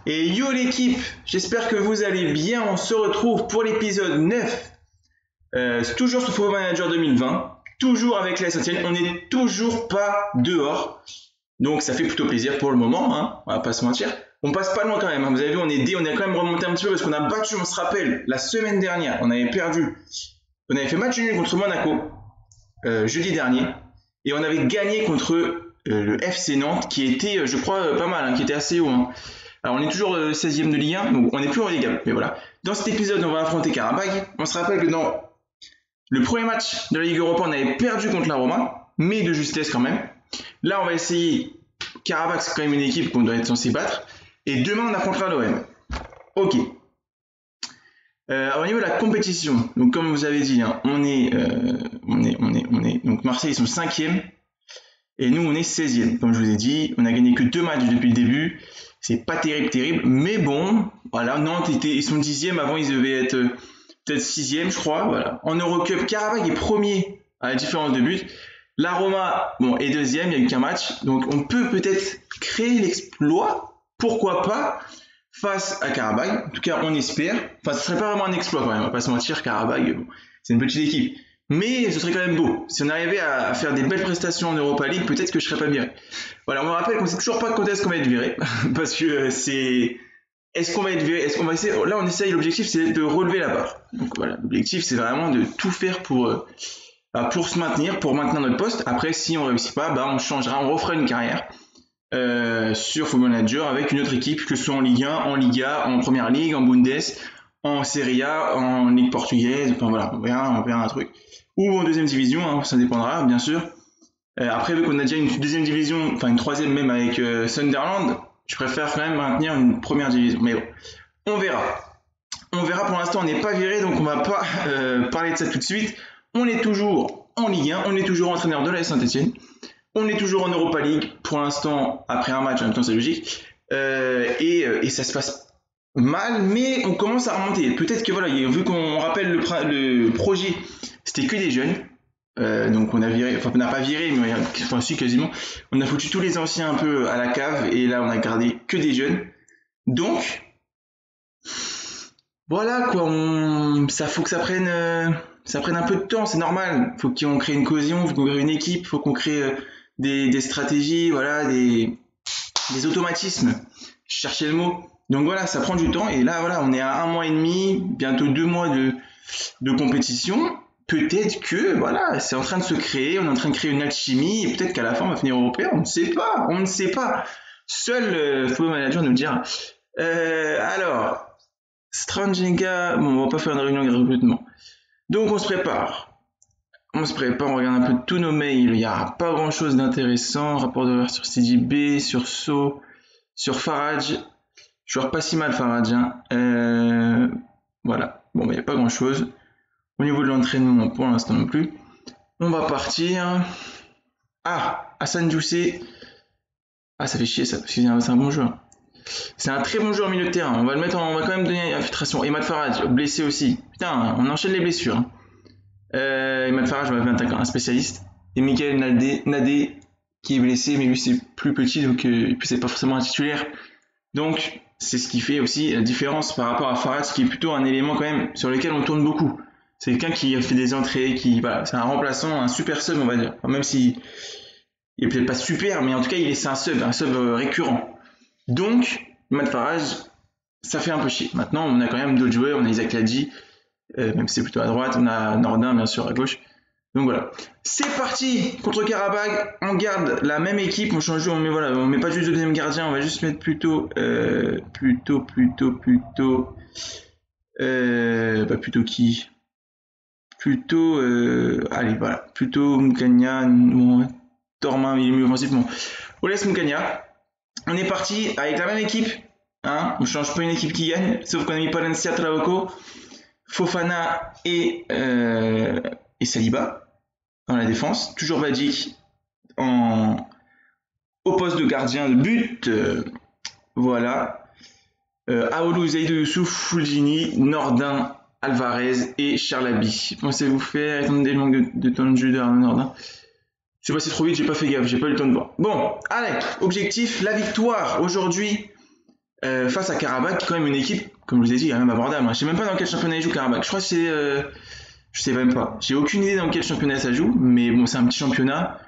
Et yo l'équipe, j'espère que vous allez bien. On se retrouve pour l'épisode 9, toujours sur Football Manager 2020, toujours avec la Saint-Étienne. On n'est toujours pas dehors, donc ça fait plutôt plaisir pour le moment, hein, on va pas se mentir. On passe pas loin quand même, hein. Vous avez vu, on est quand même remonté un petit peu parce qu'on a battu, on se rappelle, la semaine dernière, on avait perdu, on avait fait match nul contre Monaco jeudi dernier, et on avait gagné contre le FC Nantes, qui était, je crois, pas mal, hein, qui était assez haut, hein. Alors on est toujours 16e de Ligue 1, donc on n'est plus relégable, mais voilà. Dans cet épisode, on va affronter Karabag. On se rappelle que dans le premier match de la Ligue Europa, on avait perdu contre la Roma, mais de justesse quand même. Là, on va essayer. Karabag, c'est quand même une équipe qu'on doit être censé battre. Et demain, on affrontera l'OM. Ok. Au niveau de la compétition, donc comme vous avez dit, hein, on est donc Marseille, ils sont 5e. Et nous, on est 16e. Comme je vous ai dit, on a gagné que 2 matchs depuis le début. C'est pas terrible, mais bon, voilà, Nantes ils sont 10e, avant ils devaient être peut-être 6e, je crois, voilà. En Eurocup, Karabag est premier à la différence de but. La Roma, bon, est 2e, il n'y a eu qu'un match, donc on peut peut-être créer l'exploit, pourquoi pas, face à Karabag. En tout cas, on espère. Enfin, ce serait pas vraiment un exploit quand même, on va pas se mentir, Karabag, bon, c'est une petite équipe. Mais ce serait quand même beau. Si on arrivait à faire des belles prestations en Europa League, peut-être que je serais pas viré. Voilà, on me rappelle qu'on sait toujours pas quand est-ce qu'on va être viré. Parce que c'est... Est-ce qu'on va être viré? Est-ce qu'on va essayer... Là, on essaye, l'objectif, c'est de relever la barre. Donc voilà, l'objectif, c'est vraiment de tout faire pour se maintenir, pour maintenir notre poste. Après, si on réussit pas, on changera, on refera une carrière sur Football Manager avec une autre équipe, que ce soit en Ligue 1, en Liga, en Première Ligue, en Bundes, en Serie A, en Ligue portugaise. Enfin voilà, on verra un truc. Ou en deuxième division, hein, ça dépendra bien sûr. Après, vu qu'on a déjà une deuxième division, enfin une troisième même avec Sunderland, je préfère quand même maintenir une première division. Mais bon, on verra. On verra, pour l'instant on n'est pas viré, donc on va pas parler de ça tout de suite. On est toujours en Ligue 1, on est toujours entraîneur de la Saint-Étienne, on est toujours en Europa League, pour l'instant, après un match, en même temps c'est logique, et ça se passe mal, mais on commence à remonter. Peut-être que voilà, vu qu'on rappelle le projet, c'était que des jeunes, donc on a viré, enfin on n'a pas viré, mais enfin si quasiment, on a foutu tous les anciens un peu à la cave, et là on a gardé que des jeunes. Donc voilà quoi, ça faut que ça prenne un peu de temps, c'est normal. Faut qu'on crée une cohésion, faut qu'on crée une équipe, faut qu'on crée des stratégies, voilà, des automatismes. Je cherchais le mot. Donc voilà, ça prend du temps, et là voilà, on est à 1 mois et demi, bientôt 2 mois de compétition. Peut-être que voilà, c'est en train de se créer, on est en train de créer une alchimie, et peut-être qu'à la fin on va finir européen, on ne sait pas. Seul Football Manager nous le dira. Alors, Strangenga, bon, on va pas faire une réunion de recrutement. Donc on se prépare, on regarde un peu tous nos mails, il n'y a pas grand chose d'intéressant, rapport d'horaire sur CDB, sur So, sur Farage. Joueur pas si mal, Farage, hein. Voilà, bon, il n'y a pas grand chose. Au niveau de l'entraînement, pour l'instant non plus. On va partir. Ah, Hassan Djoussé. Ah, ça fait chier ça, parce que c'est un bon joueur. C'est un très bon joueur au milieu de terrain. On va quand même donner infiltration. Et Matt Farage, blessé aussi. Putain, on enchaîne les blessures, hein. Et Matt Farage, on va faire un spécialiste. Et Michael Nadé, qui est blessé, mais lui c'est plus petit, donc c'est pas forcément un titulaire. Donc, c'est ce qui fait aussi la différence par rapport à Farage, qui est plutôt un élément quand même sur lequel on tourne beaucoup. C'est quelqu'un qui a fait des entrées, voilà, c'est un remplaçant, un super sub, on va dire. Enfin, même si il est peut-être pas super, mais en tout cas, c'est un sub récurrent. Donc, Matt Farage, ça fait un peu chier. Maintenant, on a quand même d'autres joueurs, on a Isaac Ladji, même si c'est plutôt à droite, on a Nordin, bien sûr, à gauche. Donc voilà. C'est parti contre Karabag, on garde la même équipe, on change, on met pas juste le deuxième gardien, on va juste mettre plutôt qui? Allez voilà, plutôt Mukanya, Tormin, il est mieux offensivement. On laisse Mukanya. On est parti avec la même équipe, hein, on change pas une équipe qui gagne, sauf qu'on a mis Palencia, Traoko, Fofana et Saliba dans la défense. Toujours Vadji au poste de gardien de but. Voilà. Aoulou, Zaidou Youssouf, Fulgini, Nordin, Alvarez et Charlaby. Pensez-vous faire, étant donné le manque de temps de jeu de Nordin? C'est passé trop vite, j'ai pas fait gaffe, j'ai pas eu le temps de voir. Bon, allez, objectif, la victoire aujourd'hui face à Karabakh, qui est quand même une équipe, comme je vous ai dit, quand même abordable. Hein. Je sais même pas dans quel championnat il joue Karabakh. Je crois que c'est, je sais même pas. J'ai aucune idée dans quel championnat ça joue, mais bon, c'est un petit championnat.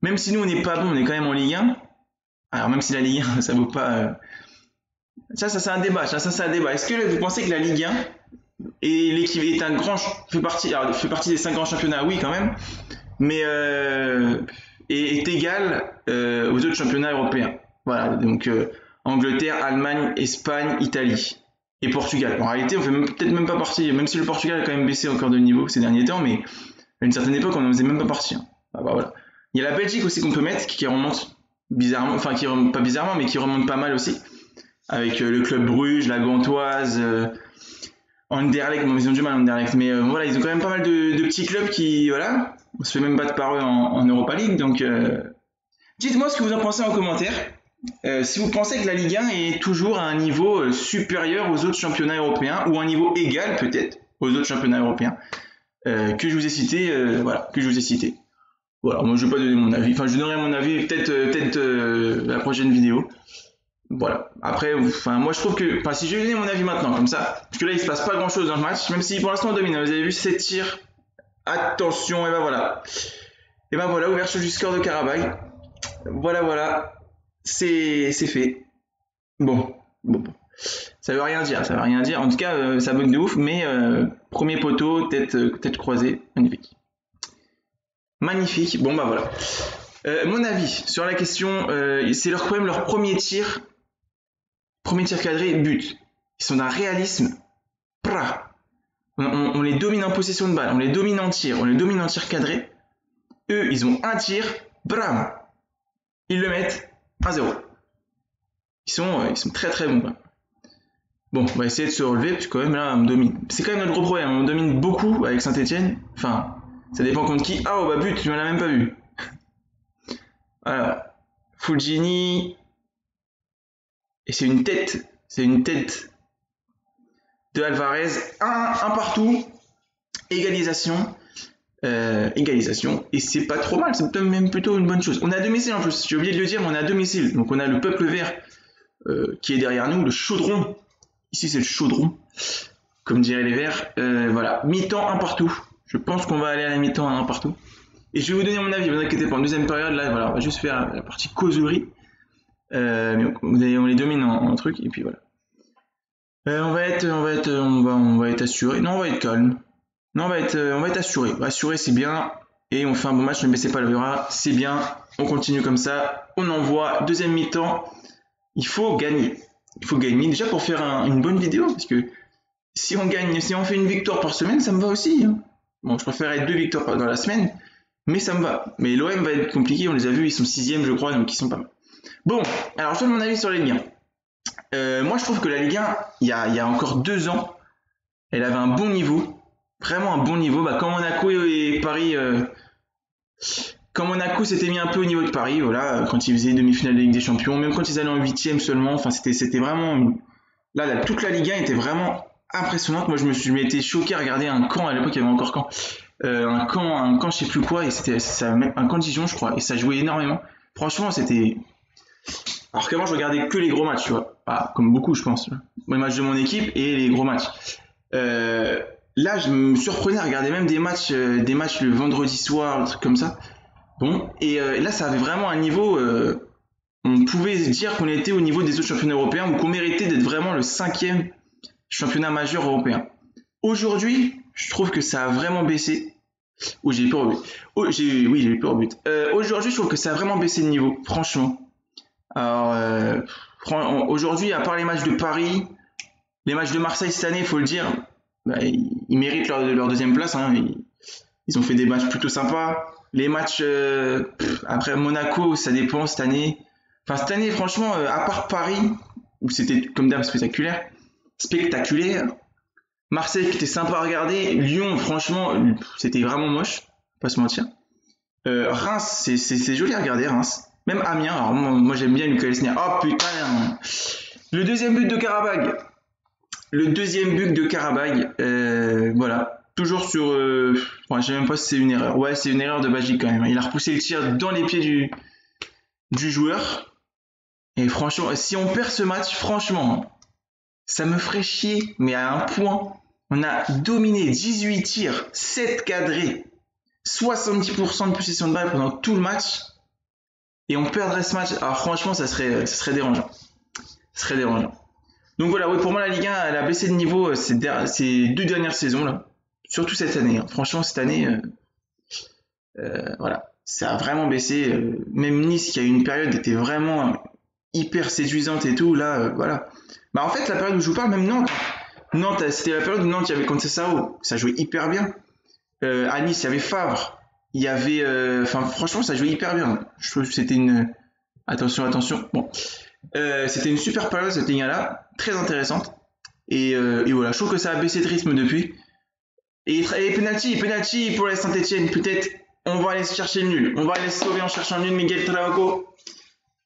Même si nous on n'est pas bon, on est quand même en Ligue 1. Alors même si la Ligue 1, ça vaut pas. Ça c'est un débat. Ça c'est un débat. Est-ce que vous pensez que la Ligue 1 et l'équipe est un grand, fait partie des 5 grands championnats? Oui, quand même, mais est égal aux autres championnats européens. Voilà, donc Angleterre, Allemagne, Espagne, Italie et Portugal. En réalité, on fait peut-être même pas partie, même si le Portugal a quand même baissé encore de niveau ces derniers temps, mais à une certaine époque, on n'en faisait même pas partie. Hein. Ah bah voilà. Il y a la Belgique aussi qu'on peut mettre, qui remonte bizarrement, enfin qui remonte pas bizarrement, mais qui remonte pas mal aussi, avec le club Bruges, la Gantoise, Anderlecht, bon, ils ont du mal Anderlecht, mais voilà, ils ont quand même pas mal de petits clubs qui, voilà, on se fait même battre par eux en Europa League, donc dites-moi ce que vous en pensez en commentaire. Si vous pensez que la Ligue 1 est toujours à un niveau supérieur aux autres championnats européens, ou à un niveau égal peut-être aux autres championnats européens que je vous ai cité, voilà, que je vous ai cité. Voilà, moi je vais pas donner mon avis, enfin je donnerai mon avis peut-être la prochaine vidéo. Voilà. Après, enfin, moi je trouve que, enfin, si je vais donner mon avis maintenant, comme ça, parce que là il se passe pas grand-chose dans le match, même si pour l'instant on domine. Vous avez vu 7 tirs. Attention, et ben voilà. Et ben voilà, ouverture du score de Karabakh. Voilà. C'est fait. Bon. Ça veut rien dire, ça veut rien dire. En tout cas, ça bug de ouf, mais premier poteau, tête croisée, magnifique. Magnifique. Bon bah voilà. Mon avis sur la question, c'est quand même leur premier tir cadré, but. Ils sont d'un réalisme. On les domine en possession de balle, on les domine en tir, on les domine en tir cadré. Eux, ils ont un tir, bram. Ils le mettent 1-0. Ils sont très très bons. Bon, on va essayer de se relever, parce que quand même là, on domine. C'est quand même notre gros problème, on domine beaucoup avec Saint-Etienne. Enfin, ça dépend contre qui. Ah, oh bah but, tu m'en as même pas vu. Alors, Fulgini. Et c'est une tête de Alvarez. Un partout. Égalisation. Et c'est pas trop mal, c'est même plutôt une bonne chose. On est à domicile en plus, j'ai oublié de le dire, mais on est à domicile. Donc on a le peuple vert qui est derrière nous, le chaudron. Ici c'est le chaudron, comme diraient les verts. Voilà, mi-temps, un partout. Je pense qu'on va aller à la mi-temps, un partout. Et je vais vous donner mon avis, ne vous inquiétez pas. En deuxième période, là, voilà, on va juste faire la partie causerie. Mais on les domine en truc, et puis voilà. On va être assuré. Non, on va être calme. Non, on va être assuré. Assuré, c'est bien. Et on fait un bon match, ne baissez pas le bras. C'est bien. On continue comme ça. On envoie. Deuxième mi-temps. Il faut gagner. Déjà pour faire une bonne vidéo. Parce que si on fait une victoire par semaine, ça me va aussi. Hein. Bon, je préférerais 2 victoires dans la semaine. Mais ça me va. Mais l'OM va être compliqué. On les a vus. Ils sont 6e, je crois. Donc ils sont pas mal. Bon. Alors, je donne mon avis sur la Ligue 1. Moi, je trouve que la Ligue 1, il y a encore 2 ans, elle avait un bon niveau. Vraiment un bon niveau, quand Monaco et Paris, quand Monaco s'était mis un peu au niveau de Paris, voilà, quand ils faisaient demi-finale de Ligue des Champions, même quand ils allaient en 8e seulement, enfin c'était vraiment, là toute la Ligue 1 était vraiment impressionnante. Moi je m'étais choqué à regarder un camp, à l'époque il y avait encore camp, un camp je sais plus quoi, et c'était un camp de Dijon je crois, et ça jouait énormément. Franchement c'était, alors qu'avant je regardais que les gros matchs, tu vois, comme beaucoup je pense, les matchs de mon équipe et les gros matchs. Là, je me surprenais à regarder même des matchs le vendredi soir, des trucs comme ça. Bon, et là, ça avait vraiment un niveau. On pouvait dire qu'on était au niveau des autres championnats européens ou qu'on méritait d'être vraiment le 5e championnat majeur européen. Aujourd'hui, je trouve que ça a vraiment baissé. Oh, j'ai eu peur au but. J'ai eu peur au but. Aujourd'hui, je trouve que ça a vraiment baissé de niveau, franchement. Alors, aujourd'hui, à part les matchs de Paris, les matchs de Marseille cette année, il faut le dire. Ils méritent leur deuxième place. Hein. Ils ont fait des matchs plutôt sympas. Les matchs après Monaco, ça dépend cette année. Enfin, cette année, franchement, à part Paris, où c'était comme d'hab spectaculaire. Marseille qui était sympa à regarder. Lyon, franchement, c'était vraiment moche. Pas se mentir. Reims, c'est joli à regarder, Reims. Même Amiens. Alors, moi j'aime bien Lucas Elsner. Oh putain! Le deuxième but de Karabakh. Voilà. Toujours sur. Je sais même pas si c'est une erreur. Ouais, c'est une erreur de Bajic quand même. Il a repoussé le tir dans les pieds du joueur. Et franchement, si on perd ce match, franchement, ça me ferait chier, mais à un point. On a dominé 18 tirs, 7 cadrés, 70% de possession de balle pendant tout le match. Et on perdrait ce match. Alors franchement, ça serait dérangeant. Ça serait dérangeant. Donc voilà, oui, pour moi, la Ligue 1, elle a baissé de niveau ces 2 dernières saisons, là. Surtout cette année. Hein. Franchement, cette année, voilà, ça a vraiment baissé. Même Nice, qui a eu une période, était vraiment hyper séduisante et tout. Là, voilà. Bah en fait, la période où je vous parle, même Nantes. Nantes, c'était la période où Nantes, il y avait Conceição. Ça jouait hyper bien. À Nice, il y avait Favre. Il y avait... Enfin, franchement, ça jouait hyper bien. Je trouve que c'était une... Attention. Bon. C'était une super période, cette ligne-là. Très intéressante. Et voilà, je trouve que ça a baissé de rythme depuis. Et penalty pour la Saint-Etienne. Peut-être, on va aller chercher le nul. On va aller se sauver en cherchant le nul. Miguel Trauco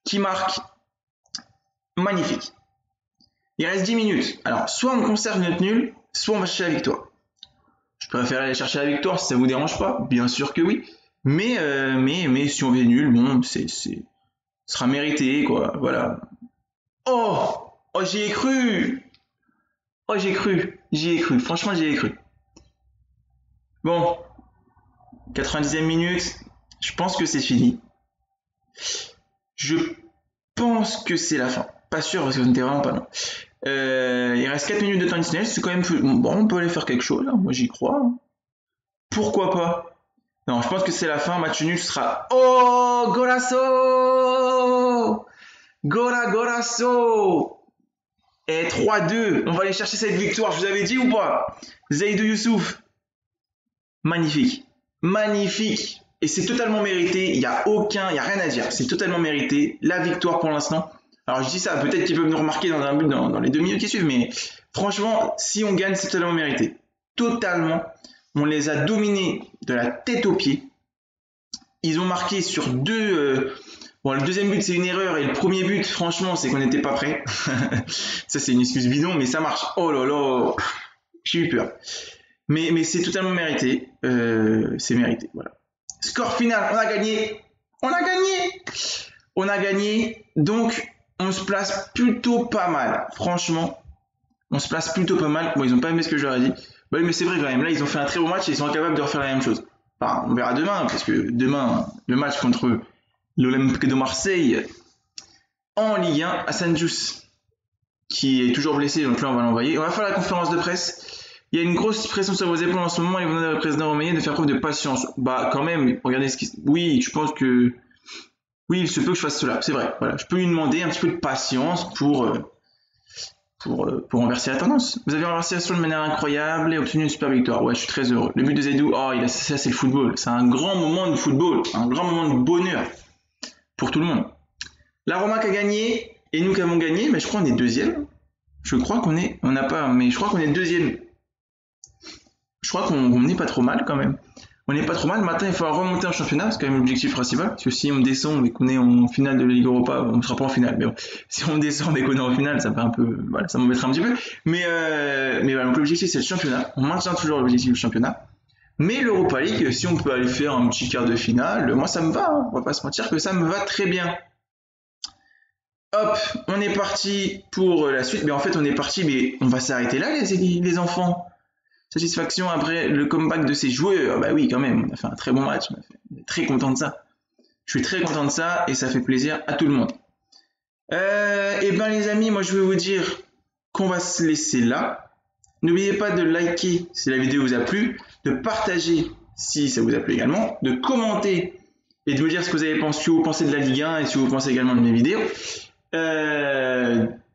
qui marque. Magnifique. Il reste 10 minutes. Alors, soit on conserve notre nul, soit on va chercher la victoire. Je préfère aller chercher la victoire si ça vous dérange pas. Bien sûr que oui. Mais si on vient nul, bon, ce sera mérité, quoi. Voilà. Oh, j'y ai cru. J'y ai cru. Franchement, j'y ai cru. Bon. 90e minute. Je pense que c'est fini. Je pense que c'est la fin. Pas sûr parce que ce n'était vraiment pas non. Il reste 4 minutes de temps additionnel. C'est quand même plus... Bon, on peut aller faire quelque chose. Hein. Moi, j'y crois. Hein. Pourquoi pas? Non, je pense que c'est la fin. Match nul sera... Oh, Golasso! Golasso! Et 3-2. On va aller chercher cette victoire. Je vous avais dit ou pas? Zaïdou Youssouf. Magnifique. Magnifique. Et c'est totalement mérité. Il n'y a rien à dire. C'est totalement mérité. La victoire pour l'instant. Alors je dis ça, peut-être qu'ils peuvent nous remarquer dans un but dans les 2 minutes qui suivent, mais franchement, si on gagne, c'est totalement mérité. Totalement. On les a dominés de la tête aux pieds. Ils ont marqué sur 2... Bon, le deuxième but, c'est une erreur, et le premier but, franchement, c'est qu'on n'était pas prêt. Ça, c'est une excuse bidon, mais ça marche. Oh là là, j'ai eu peur. Mais c'est totalement mérité. C'est mérité, voilà. Score final, on a gagné. On a gagné, donc... On se place plutôt pas mal, franchement. On se place plutôt pas mal. Bon, ils ont pas aimé ce que je leur ai dit. Bah, mais c'est vrai quand même. Là, ils ont fait un très bon match et ils sont incapables de refaire la même chose. Enfin, on verra demain, parce que demain, le match contre l'Olympique de Marseille en Ligue 1 à San Jus, qui est toujours blessé, donc là, on va l'envoyer. On va faire la conférence de presse. Il y a une grosse pression sur vos épaules en ce moment et vous demandez au président Romayer de faire preuve de patience. Bah, quand même, regardez ce qui... Oui, je pense que... Oui, il se peut que je fasse cela, c'est vrai. Voilà, je peux lui demander un petit peu de patience pour renverser la tendance. Vous avez renversé la situation de manière incroyable et obtenu une super victoire. Ouais, je suis très heureux. Le but de Zaïdou, ça c'est le football. C'est un grand moment de football, un grand moment de bonheur pour tout le monde. La Roma qui a gagné et nous qui avons gagné, mais je crois qu'on est deuxième. Je crois qu'on est deuxième. Je crois qu'on n'est pas trop mal quand même. On n'est pas trop mal. Maintenant, il faut remonter en championnat. C'est quand même l'objectif principal. Parce que si on descend et qu'on est en finale de la Ligue Europa, on ne sera pas en finale. Mais bon, si on descend et qu'on est en finale, ça fait un peu, voilà, ça m'embêtera un petit peu. Mais voilà, donc l'objectif, c'est le championnat. On maintient toujours l'objectif du championnat. Mais l'Europa League, si on peut aller faire un petit quart de finale, moi, ça me va. Hein. On va pas se mentir que ça me va très bien. Hop, on est parti pour la suite. Mais en fait, on est parti, mais on va s'arrêter là, les enfants. Satisfaction après le comeback de ces joueurs. Bah oui, quand même, on a fait un très bon match. On est très content de ça. Je suis très content de ça et ça fait plaisir à tout le monde. Et ben les amis, moi je vais vous dire qu'on va se laisser là. N'oubliez pas de liker si la vidéo vous a plu, de partager si ça vous a plu également, de commenter et de me dire ce que vous pensez de la Ligue 1 et si vous pensez également de mes vidéos.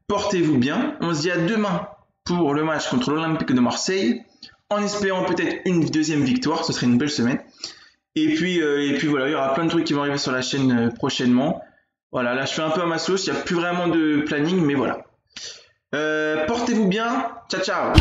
Portez-vous bien. On se dit à demain pour le match contre l'Olympique de Marseille. En espérant peut-être une deuxième victoire, ce serait une belle semaine. Et puis voilà, il y aura plein de trucs qui vont arriver sur la chaîne prochainement. Voilà, là je fais un peu à ma sauce, il n'y a plus vraiment de planning, mais voilà. Portez-vous bien, ciao ciao.